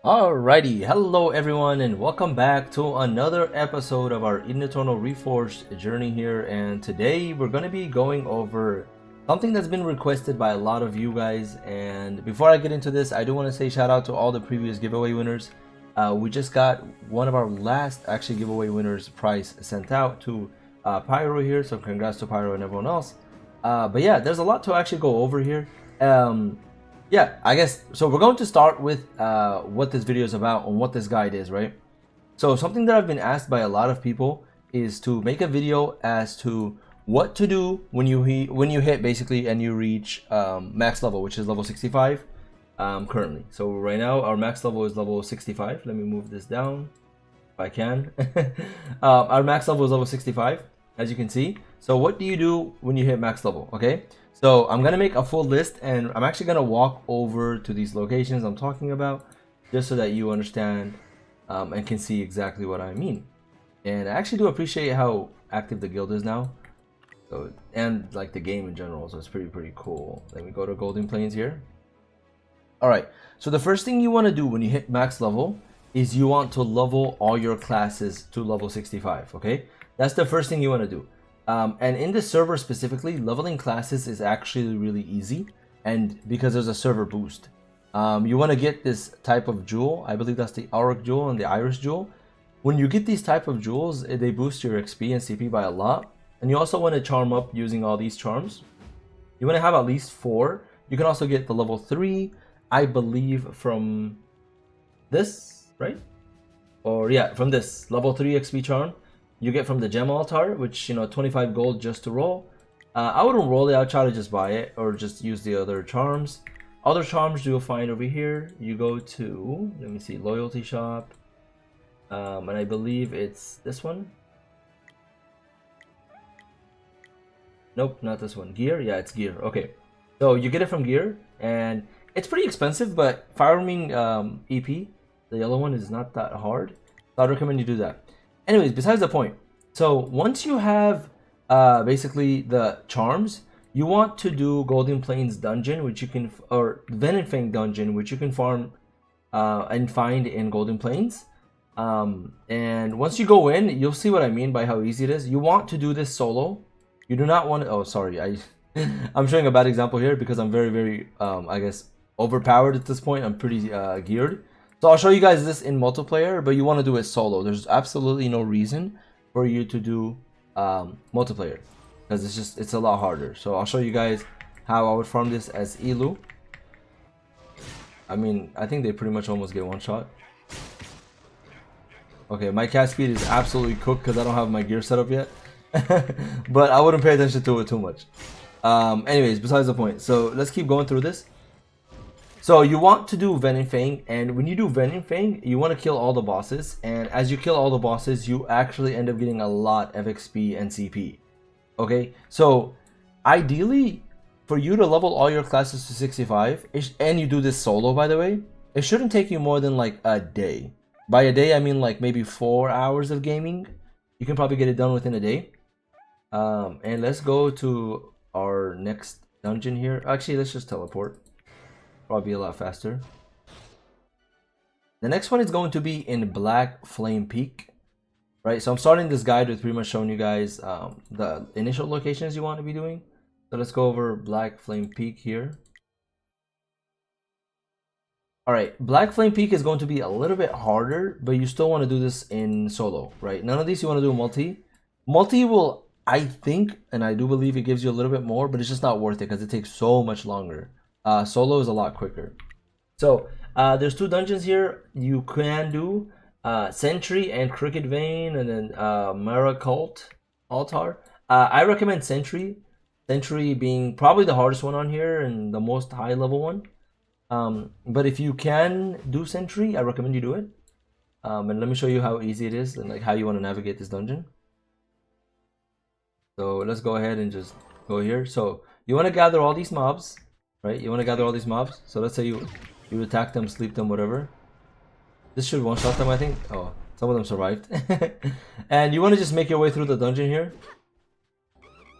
Alrighty, hello everyone and welcome back to another episode of our Eternal Reforged journey here, and today we're going to be going over something that's been requested by a lot of you guys. And before I get into this, I do want to say shout out to all the previous giveaway winners. We just got one of our last actually giveaway winners prize sent out to Pyro here, so congrats to Pyro and everyone else. But yeah, there's a lot to actually go over here. Yeah, I guess, so we're going to start with what this video is about and what this guide is, right? So something that I've been asked by a lot of people is to make a video as to what to do when you hit basically and you reach max level, which is level 65 currently. So right now our max level is level 65. Let me move this down if I can. Our max level is level 65, as you can see. So what do you do when you hit max level? Okay, so I'm gonna make a full list, and I'm actually gonna walk over to these locations I'm talking about, just so that you understand and can see exactly what I mean. And I actually do appreciate how active the guild is now, so, and like the game in general, so it's pretty cool. Let me go to Golden Plains here. Alright, so the first thing you want to do when you hit max level is you want to level all your classes to level 65, okay? That's the first thing you want to do. And in this server specifically, leveling classes is actually really easy, and because there's a server boost. You want to get this type of jewel. I believe that's the Auric jewel and the Iris jewel. When you get these type of jewels, they boost your XP and CP by a lot. And you also want to charm up using all these charms. You want to have at least 4. You can also get the level 3, I believe, from this, right? Or yeah, from this level 3 XP charm. You get from the gem altar, which, 25 gold just to roll. I wouldn't roll it, I'll try to just buy it or just use the other charms. Other charms you'll find over here. You go to, let me see, loyalty shop. And I believe it's this one. Nope, not this one. Gear? Yeah, it's gear. Okay. So you get it from gear, and it's pretty expensive, but farming EP, the yellow one, is not that hard. So I'd recommend you do that. Anyways, besides the point. So once you have basically the charms, you want to do Golden Plains dungeon, which you can, or Venom Fang dungeon, which you can farm and find in Golden Plains. And once you go in, you'll see what I mean by how easy it is. You want to do this solo. You do not want to, oh sorry, I'm showing a bad example here because I'm very I guess overpowered at this point. I'm pretty geared. So I'll show you guys this in multiplayer, but you want to do it solo. There's absolutely no reason for you to do multiplayer, because it's a lot harder. So I'll show you guys how I would farm this as Elu. I mean, I think they pretty much almost get one shot. Okay, my cast speed is absolutely cooked because I don't have my gear set up yet. But I wouldn't pay attention to it too much. Anyways, besides the point. So let's keep going through this. So you want to do Venom Fang, and when you do Venom Fang, you want to kill all the bosses, and as you kill all the bosses, you actually end up getting a lot of XP and CP. Okay, so ideally, for you to level all your classes to 65, and you do this solo, by the way, it shouldn't take you more than like a day. By a day, I mean like maybe 4 hours of gaming. You can probably get it done within a day. And let's go to our next dungeon here. Actually, let's just teleport. Probably be a lot faster. The next one is going to be in Black Flame Peak, right? So I'm starting this guide with pretty much showing you guys the initial locations you want to be doing. So let's go over Black Flame Peak here. Alright, Black Flame Peak is going to be a little bit harder, but you still want to do this in solo, right? None of these you want to do multi. Multi will, I think, and I do believe it gives you a little bit more, but it's just not worth it because it takes so much longer. Solo is a lot quicker. So there's 2 dungeons here. You can do Sentry and Crooked Vein, and then Mara Cult Altar. I recommend Sentry. Sentry being probably the hardest one on here and the most high level one. But if you can do Sentry, I recommend you do it. And let me show you how easy it is and like how you want to navigate this dungeon. So let's go ahead and just go here. So you want to gather all these mobs. Right, you want to gather all these mobs. So let's say you attack them, sleep them, whatever. This should one-shot them, I think. Oh, some of them survived. And you want to just make your way through the dungeon here.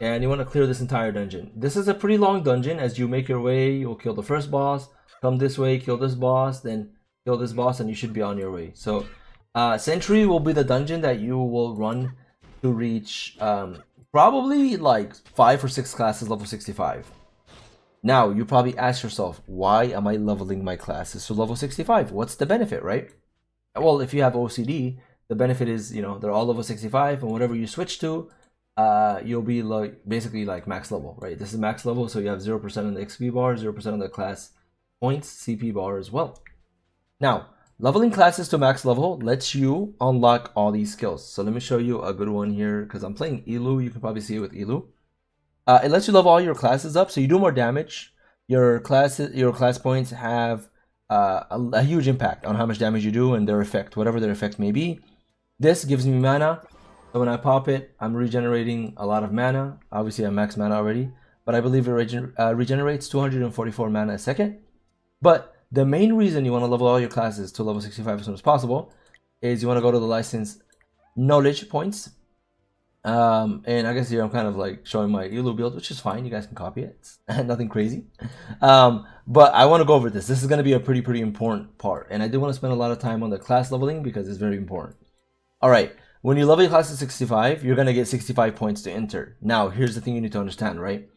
And you want to clear this entire dungeon. This is a pretty long dungeon. As you make your way, you'll kill the first boss. Come this way, kill this boss. Then kill this boss, and you should be on your way. So Sentry will be the dungeon that you will run to reach probably like 5 or 6 classes level 65. Now, you probably ask yourself, why am I leveling my classes to level 65? What's the benefit, right? Well, if you have OCD, the benefit is, you know, they're all level 65, and whatever you switch to, you'll be like basically like max level, right? This is max level, so you have 0% on the XP bar, 0% on the class points, CP bar as well. Now, leveling classes to max level lets you unlock all these skills. So let me show you a good one here, because I'm playing Elu. You can probably see it with Elu. It lets you level all your classes up, so you do more damage. Your class points have a huge impact on how much damage you do and their effect, whatever their effect may be. This gives me mana, so when I pop it, I'm regenerating a lot of mana. Obviously, I'm max mana already, but I believe it regenerates 244 mana a second. But the main reason you want to level all your classes to level 65 as soon as possible is you want to go to the licensed knowledge points. And I guess here I'm kind of like showing my Elu build, which is fine. You guys can copy it. It's nothing crazy. But I want to go over this. This is going to be a pretty important part. And I do want to spend a lot of time on the class leveling because it's very important. All right. When you level your class to 65, you're going to get 65 points to enter. Now, here's the thing you need to understand, right?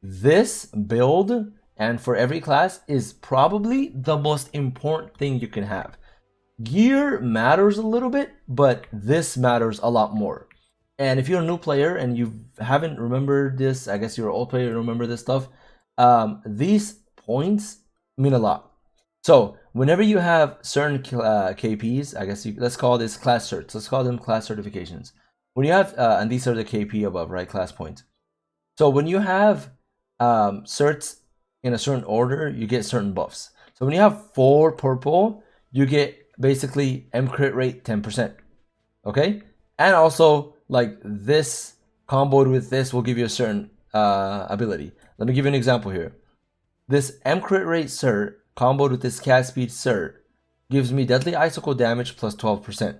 This build, and for every class, is probably the most important thing you can have. Gear matters a little bit, but this matters a lot more. And if you're a new player and you haven't remembered this, I guess you're an old player and remember this stuff, these points mean a lot. So whenever you have certain KPs, I guess let's call this class certs. Let's call them class certifications. When you have, and these are the KP above, right? Class points. So when you have certs in a certain order, you get certain buffs. So when you have 4 purple, you get basically M crit rate 10%. Okay? And also, like this comboed with this will give you a certain ability. Let me give you an example here. This M crit rate cert comboed with this cast speed cert gives me deadly icicle damage plus 12%.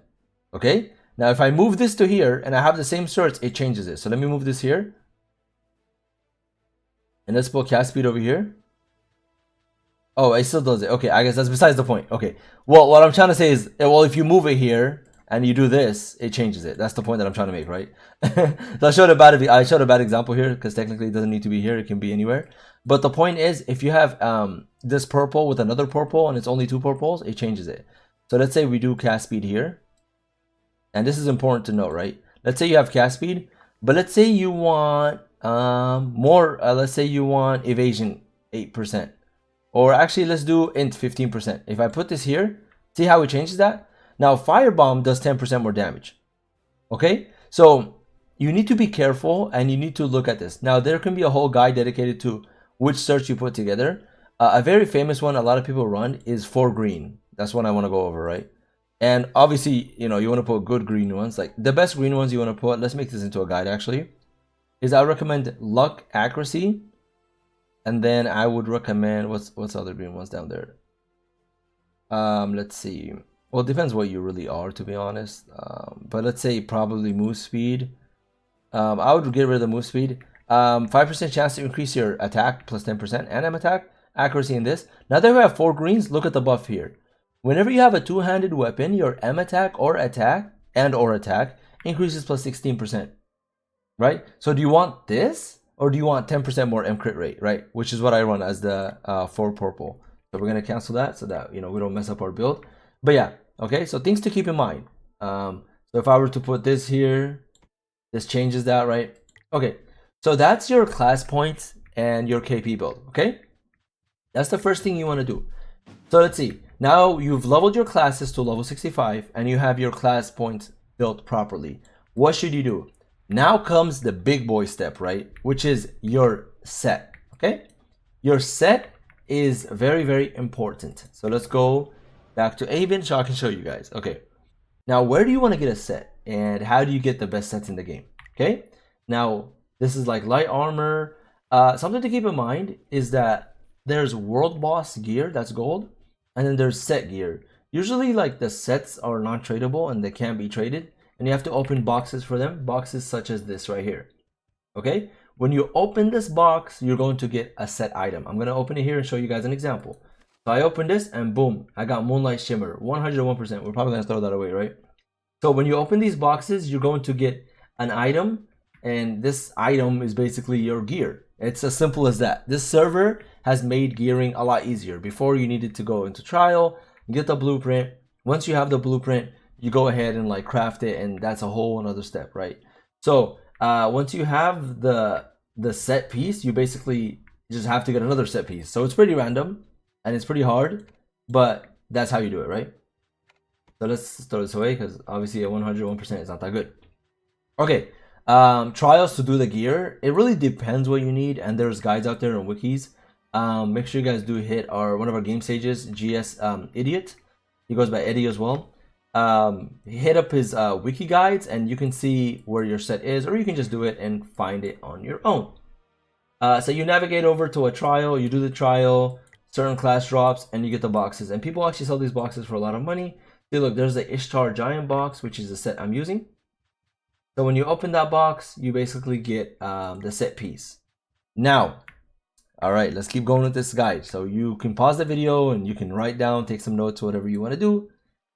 Okay? Now if I move this to here and I have the same certs, it changes it. So let me move this here. And let's put cast speed over here. Oh, it still does it. Okay, I guess that's besides the point. Okay. Well, what I'm trying to say is, well, if you move it here and you do this, it changes it. That's the point that I'm trying to make, right? So I showed a bad example here because technically it doesn't need to be here. It can be anywhere. But the point is, if you have this purple with another purple and it's only 2 purples, it changes it. So let's say we do cast speed here. And this is important to know, right? Let's say you have cast speed, but let's say you want more. Let's say you want evasion 8%. Or actually, let's do int 15%. If I put this here, see how it changes that? Now, Firebomb does 10% more damage. Okay? So, you need to be careful and you need to look at this. Now, there can be a whole guide dedicated to which search you put together. A very famous one a lot of people run is for green. That's one I want to go over, right? And obviously, you know, you want to put good green ones. Like, the best green ones you want to put, let's make this into a guide actually, is I recommend Luck Accuracy. And then I would recommend, what's other green ones down there? Let's see. Well, it depends what you really are, to be honest. But let's say probably move speed. I would get rid of the move speed. 5% chance to increase your attack plus 10% and M attack accuracy in this. Now that we have 4 greens, look at the buff here. Whenever you have a 2-handed weapon, your M attack or attack increases plus 16%. Right? So do you want this? Or do you want 10% more M crit rate, right? Which is what I run as the 4 purple. So we're going to cancel that so that, you know, we don't mess up our build. But yeah, okay, so things to keep in mind. So if I were to put this here, this changes that, right? Okay, so that's your class points and your KP build, okay? That's the first thing you want to do. So let's see. Now you've leveled your classes to level 65 and you have your class points built properly. What should you do? Now comes the big boy step, right? Which is your set, okay? Your set is very important. So let's go back to Avon so I can show you guys. Okay, now where do you want to get a set? And how do you get the best sets in the game? Okay, now this is like light armor. Something to keep in mind is that there's world boss gear, that's gold. And then there's set gear. Usually like the sets are non-tradable and they can't be traded. And you have to open boxes for them, boxes such as this right here. Okay, when you open this box, you're going to get a set item. I'm going to open it here and show you guys an example. So I opened this and boom, I got Moonlight Shimmer, 101%. We're probably gonna throw that away, right? So when you open these boxes, you're going to get an item, and this item is basically your gear. It's as simple as that. This server has made gearing a lot easier. Before, you needed to go into trial, get the blueprint. Once you have the blueprint, you go ahead and like craft it, and that's a whole another step, right? So once you have the set piece, you basically just have to get another set piece. So it's pretty random and it's pretty hard, but that's how you do it, right? So let's throw this away because obviously a 101% is not that good. Okay, trials to do the gear. It really depends what you need, and there's guides out there and wikis. Make sure you guys do hit one of our game stages, GS Idiot. He goes by Eddie as well. Hit up his wiki guides, and you can see where your set is, or you can just do it and find it on your own. So you navigate over to a trial, you do the trial, certain class drops, and you get the boxes. And people actually sell these boxes for a lot of money. See, look, there's the Ishtar Giant box, which is the set I'm using. So when you open that box, you basically get the set piece. Now, all right, let's keep going with this guide. So you can pause the video and you can write down, take some notes, whatever you want to do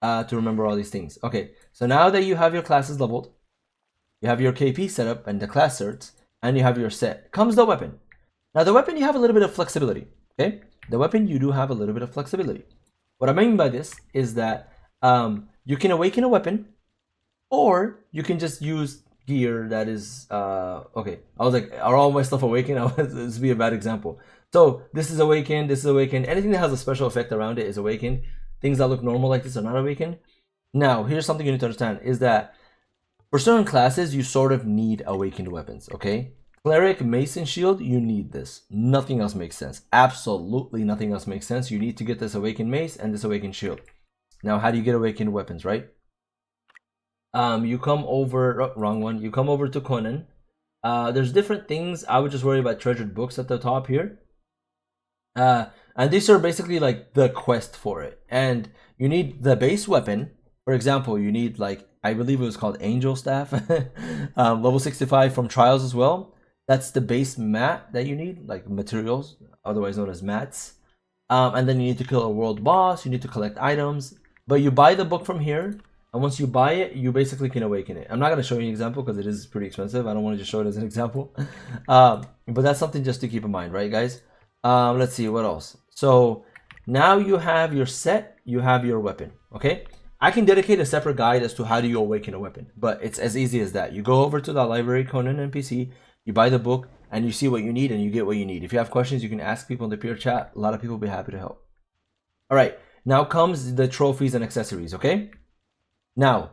to remember all these things. Okay, so now that you have your classes leveled, you have your KP set up and the class certs, and you have your set, comes the weapon. Now the weapon, you have a little bit of flexibility, okay? The weapon, you do have a little bit of flexibility. What I mean by this is that you can awaken a weapon, or you can just use gear that is okay. I was like, are all my stuff awakened? This would be a bad example. So this is awakened, this is awakened. Anything that has a special effect around it is awakened. Things that look normal like this are not awakened. Now, here's something you need to understand is that for certain classes, you sort of need awakened weapons, okay? Cleric, Mace, and Shield, you need this. Nothing else makes sense. Absolutely nothing else makes sense. You need to get this awakened Mace and this awakened Shield. Now, how do you get awakened weapons, right? You come over, wrong one. You come over to Conan. There's different things. I would just worry about treasured books at the top here. And these are basically like the quest for it. And you need the base weapon. For example, you need like, I believe it was called Angel Staff. Level 65 from Trials as well. That's the base mat that you need, like materials, otherwise known as mats. And then you need to kill a world boss. You need to collect items. But you buy the book from here. And once you buy it, you basically can awaken it. I'm not going to show you an example because it is pretty expensive. I don't want to just show it as an example. But that's something just to keep in mind, right, guys? Let's see, what else? So now you have your set, you have your weapon, okay? I can dedicate a separate guide as to how do you awaken a weapon, but it's as easy as that. You go over to the library, Conan NPC, you buy the book, and you see what you need, and you get what you need. If you have questions, you can ask people in the peer chat. A lot of people will be happy to help. All right, now comes the trophies and accessories, okay? Now,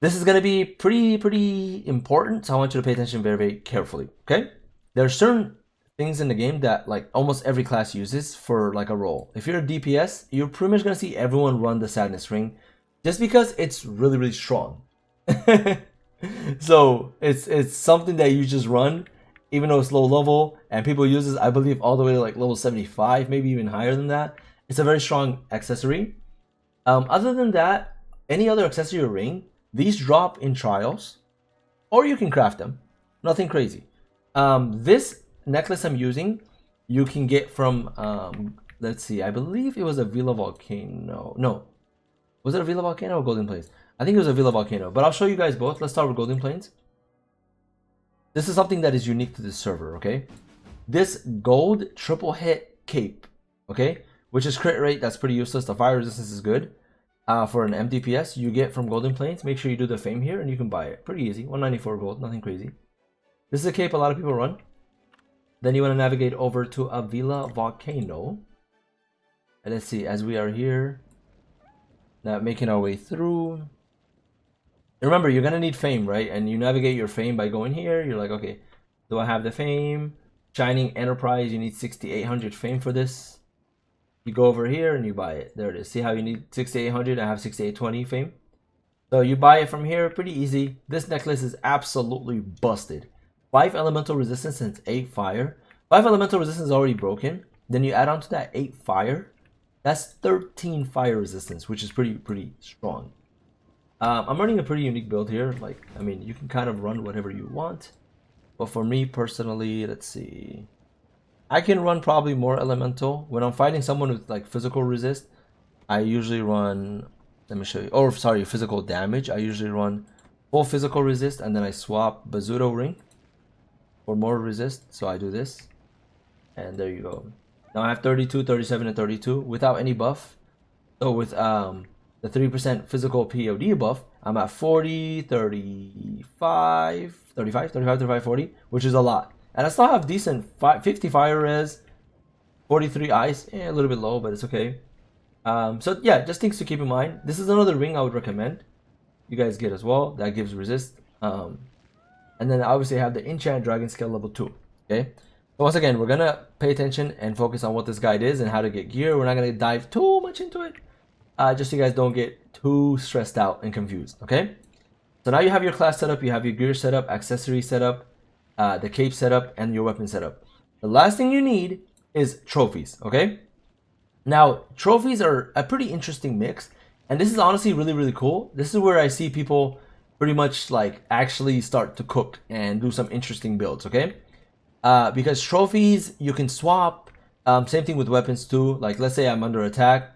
this is going to be pretty important, so I want you to pay attention very, very carefully, okay? There are certain things in the game that like almost every class uses for like a role. If you're a DPS, you're pretty much going to see everyone run the Sadness Ring just because it's really, really strong. So it's something that you just run, even though it's low level, and people use this, I believe, all the way to like level 75, maybe even higher than that. It's a very strong accessory. Other than that, any other accessory or ring, these drop in trials, or you can craft them. Nothing crazy. This necklace I'm using, you can get from, let's see, I believe it was a Villa Volcano. No. Was it a Villa Volcano or Golden Plains? I think it was a Villa Volcano, but I'll show you guys both. Let's start with Golden Plains. This is something that is unique to this server, okay? This gold triple hit cape, okay? Which is crit rate, that's pretty useless. The fire resistance is good. For an MDPS, you get from Golden Plains. Make sure you do the fame here and you can buy it. Pretty easy. 194 gold, nothing crazy. This is a cape a lot of people run. Then you want to navigate over to a Villa Volcano. And let's see, as we are here, now making our way through. Remember, you're going to need fame, right? And you navigate your fame by going here. You're like, okay, do I have the fame? Shining Enterprise, you need 6,800 fame for this. You go over here and you buy it. There it is. See how you need 6,800? I have 6,820 fame. So you buy it from here, pretty easy. This necklace is absolutely busted. 5 elemental resistance and 8 fire. 5 elemental resistance is already broken. Then you add on to that 8 fire. That's 13 fire resistance, which is pretty strong. I'm running a pretty unique build here. Like, I mean, you can kind of run whatever you want. But for me personally, let's see. I can run probably more elemental. When I'm fighting someone with like physical resist, I usually run, let me show you, or sorry, physical damage. I usually run full physical resist and then I swap Bazooto Ring for more resist. So I do this and there you go. Now I have 32, 37, and 32 without any buff. So with the 3% physical POD buff, I'm at 40, 35, 35, 35, 35, 40, which is a lot. And I still have decent 50 fire res, 43 ice, a little bit low, but it's okay. So yeah, just things to keep in mind. This is another ring I would recommend you guys get as well. That gives resist. And then obviously I have the enchant dragon scale level 2. Okay. So once again, we're gonna pay attention and focus on what this guide is and how to get gear. We're not gonna dive too much into it. Just so you guys don't get too stressed out and confused, okay? So now you have your class setup, you have your gear setup, accessory setup, the cape setup, and your weapon setup. The last thing you need is trophies, okay? Now, trophies are a pretty interesting mix, and this is honestly really, really cool. This is where I see people pretty much like actually start to cook and do some interesting builds, okay? Because trophies, you can swap, same thing with weapons too. Like, let's say I'm under attack.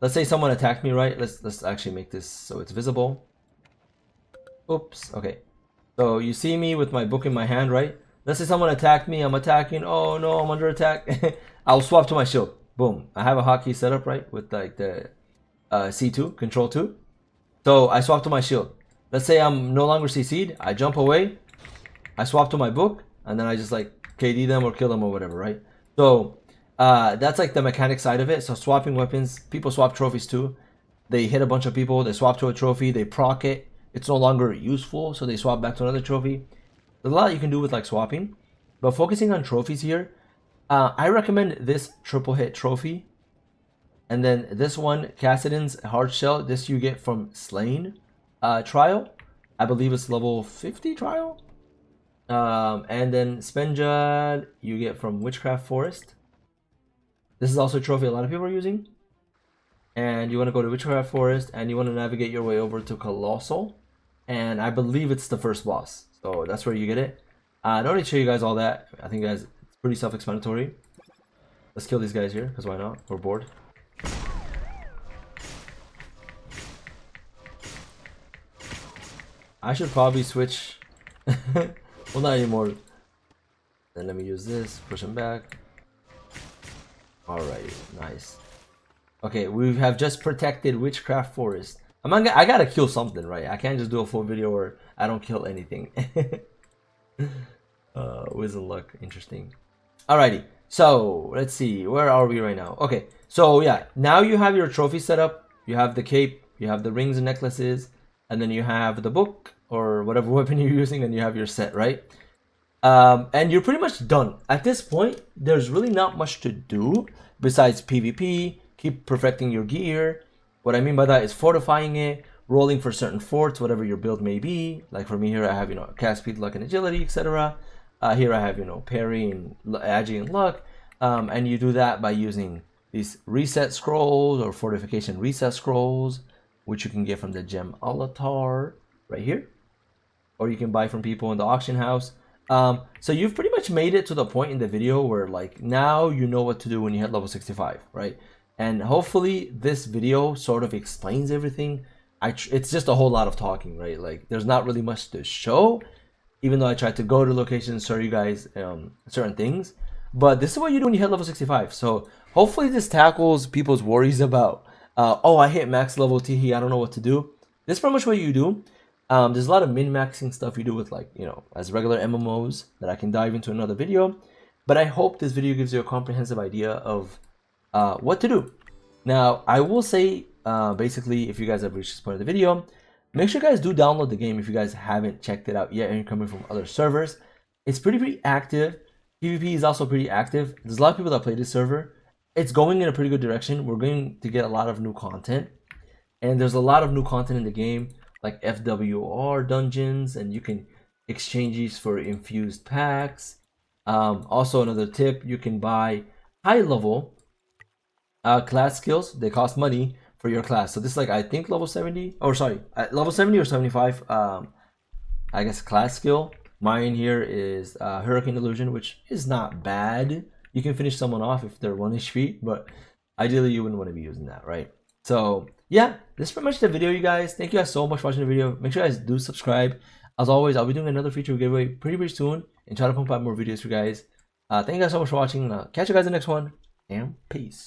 Let's say someone attacked me, right? Let's actually make this so it's visible. Oops, okay. So you see me with my book in my hand, right? Let's say someone attacked me, I'm attacking, oh no, I'm under attack. I'll swap to my shield. Boom. I have a hotkey set up, right? With like the C2, control 2. So I swap to my shield. Let's say I'm no longer CC'd, I jump away, I swap to my book, and then I just like KD them or kill them or whatever, right? So that's like the mechanic side of it. So swapping weapons, people swap trophies too. They hit a bunch of people, they swap to a trophy, they proc it. It's no longer useful, so they swap back to another trophy. There's a lot you can do with like swapping, but focusing on trophies here, I recommend this triple hit trophy. And then this one, Cassidon's hard shell, this you get from Slain trial. I believe it's level 50 trial. And then Spenjad you get from Witchcraft Forest. This is also a trophy a lot of people are using. And you want to go to Witchcraft Forest and you want to navigate your way over to Colossal. And I believe it's the first boss. So that's where you get it. I don't need to show you guys all that. I think guys, it's pretty self-explanatory. Let's kill these guys here, because why not? We're bored. I should probably switch. Well, not anymore. Then let me use this, push him back. Alright, nice. Okay, we have just protected Witchcraft Forest. I gotta kill something, right? I can't just do a full video where I don't kill anything. Wisdom luck, interesting. Alrighty, so let's see, where are we right now? Okay, so yeah, now you have your trophy set up. You have the cape, you have the rings and necklaces, and then you have the book or whatever weapon you're using, and you have your set, right? And you're pretty much done. At this point, there's really not much to do besides PvP, keep perfecting your gear. What I mean by that is fortifying it, rolling for certain forts, whatever your build may be. Like for me here, I have, cast speed, luck, and agility, etc. Here I have, parry and agi and luck. And you do that by using these reset scrolls or fortification reset scrolls, which you can get from the gem Alatar right here. Or you can buy from people in the auction house. So you've pretty much made it to the point in the video where like now you know what to do when you hit level 65, right? And hopefully this video sort of explains everything. It's just a whole lot of talking, right? Like there's not really much to show, even though I tried to go to locations, show you guys certain things. But this is what you do when you hit level 65. So hopefully this tackles people's worries about, oh, I hit max level Tihi, I don't know what to do. This is pretty much what you do. There's a lot of min-maxing stuff you do with like, as regular MMOs that I can dive into another video. But I hope this video gives you a comprehensive idea of what to do. Now, I will say, basically, if you guys have reached this point of the video, make sure you guys do download the game if you guys haven't checked it out yet and you're coming from other servers. It's pretty active. PvP is also pretty active. There's a lot of people that play this server. It's going in a pretty good direction. We're going to get a lot of new content. And there's a lot of new content in the game, like FWR dungeons, and you can exchange these for infused packs. Also, another tip, you can buy high level class skills. They cost money for your class. So this is like, I think level 70, or sorry, level 70 or 75, I guess class skill. Mine here is Hurricane Illusion, which is not bad. you can finish someone off if they're 1 HP, but ideally you wouldn't want to be using that, right? So yeah, this is pretty much the video, you guys. Thank you guys so much for watching the video. Make sure you guys do subscribe. As always, I'll be doing another feature giveaway pretty soon and try to pump out more videos for you guys. Thank you guys so much for watching. Catch you guys in the next one, and peace.